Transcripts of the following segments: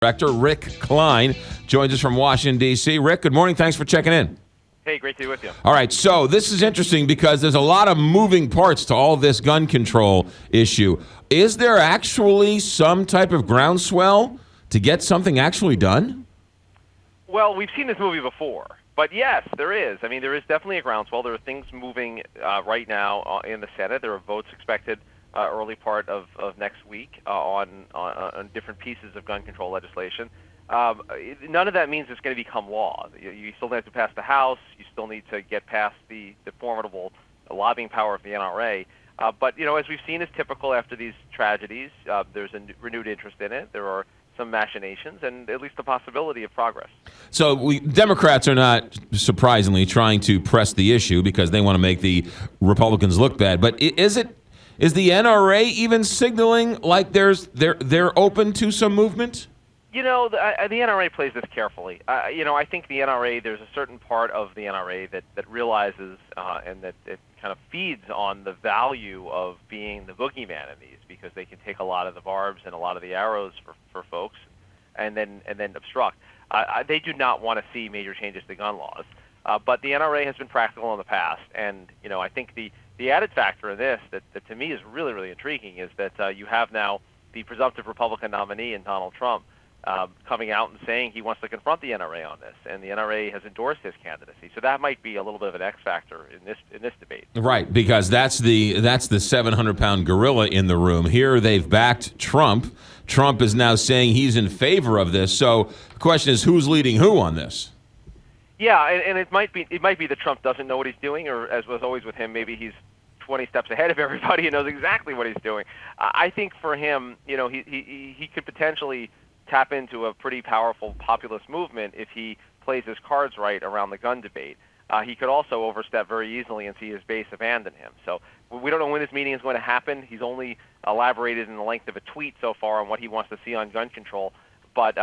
Director Rick Klein joins us from Washington, D.C. Rick, good morning. Thanks for checking in. Hey, great to be with you. All right, so this is interesting because there's a lot of moving parts to all this gun control issue. Is there actually some type of groundswell to get something actually done? Well, we've seen this movie before, but yes, there is. I mean, there is definitely a groundswell. There are things moving right now in the Senate. There are votes expected early part of next week on different pieces of gun control legislation. None of that means it's going to become law. You still have to pass the House. You still need to get past the formidable lobbying power of the NRA. But, as we've seen is typical after these tragedies, there's a renewed interest in it. There are some machinations and at least the possibility of progress. So Democrats are not, surprisingly, trying to press the issue because they want to make the Republicans look bad. But is the NRA even signaling like they're open to some movement? The NRA plays this carefully. I think the NRA, there's a certain part of the NRA that realizes and that it kind of feeds on the value of being the boogeyman in these, because they can take a lot of the barbs and a lot of the arrows for folks and then obstruct. They do not want to see major changes to gun laws. But the NRA has been practical in the past. And, I think the added factor in this that to me is really, really intriguing is that you have now the presumptive Republican nominee in Donald Trump coming out and saying he wants to confront the NRA on this, and the NRA has endorsed his candidacy. So that might be a little bit of an X factor in this debate. Right, because that's the 700-pound gorilla in the room. Here they've backed Trump. Trump is now saying he's in favor of this. So the question is, who's leading who on this? Yeah, and it might be that Trump doesn't know what he's doing, or as was always with him, maybe he's 20 steps ahead of everybody and knows exactly what he's doing. I think for him, he could potentially tap into a pretty powerful populist movement if he plays his cards right around the gun debate. He could also overstep very easily and see his base abandon him. So we don't know when this meeting is going to happen. He's only elaborated in the length of a tweet so far on what he wants to see on gun control. But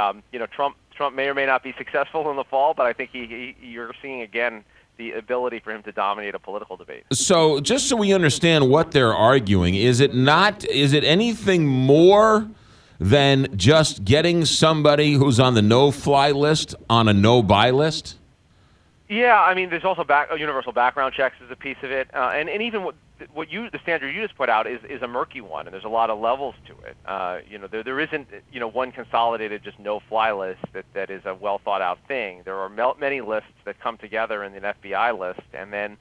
Trump may or may not be successful in the fall, but I think you're seeing again the ability for him to dominate a political debate. So just so we understand what they're arguing, is it anything more than just getting somebody who's on the no-fly list on a no-buy list? Yeah, I mean, there's also universal background checks is a piece of it, and even the standard you just put out is a murky one, and there's a lot of levels to it. There isn't one consolidated just no-fly list that is a well-thought-out thing. There are many lists that come together in an FBI list, and then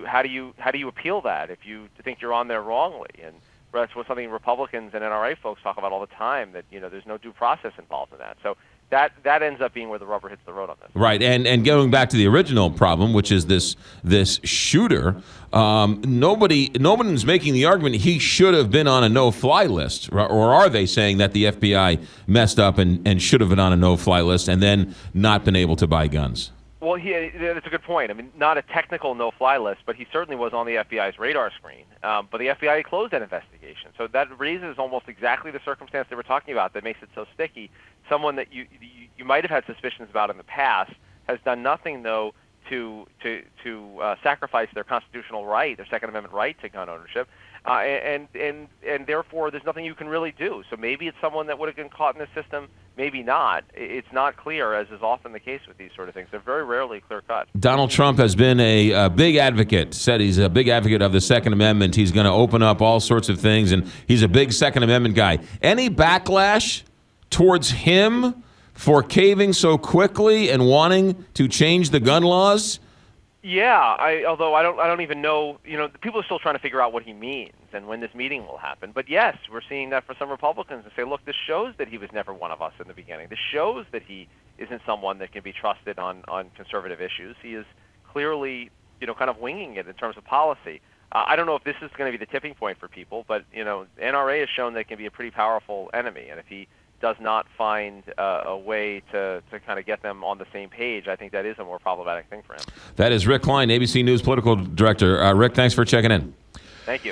how do you appeal that if you think you're on there wrongly? And that's something Republicans and NRA folks talk about all the time, that there's no due process involved in that. So that ends up being where the rubber hits the road on this. Right, and going back to the original problem, which is this shooter, nobody's making the argument he should have been on a no-fly list, or are they saying that the FBI messed up and should have been on a no-fly list and then not been able to buy guns? Well, that's a good point. I mean, not a technical no-fly list, but he certainly was on the FBI's radar screen. But the FBI closed that investigation. So that raises almost exactly the circumstance they were talking about that makes it so sticky. Someone that you might have had suspicions about in the past has done nothing, though, to sacrifice their constitutional right, their Second Amendment right to gun ownership. And therefore, there's nothing you can really do. So maybe it's someone that would have been caught in the system, maybe not. It's not clear, as is often the case with these sort of things. They're very rarely clear-cut. Donald Trump has been a big advocate, said he's a big advocate of the Second Amendment. He's going to open up all sorts of things, and he's a big Second Amendment guy. Any backlash towards him for caving so quickly and wanting to change the gun laws? Yeah, although I don't even know, people are still trying to figure out what he means and when this meeting will happen. But yes, we're seeing that for some Republicans and say, look, this shows that he was never one of us in the beginning. This shows that he isn't someone that can be trusted on conservative issues. He is clearly, kind of winging it in terms of policy. I don't know if this is going to be the tipping point for people, but, NRA has shown that it can be a pretty powerful enemy. And if he does not find a way to kind of get them on the same page, I think that is a more problematic thing for him. That is Rick Klein, ABC News political director. Rick, thanks for checking in.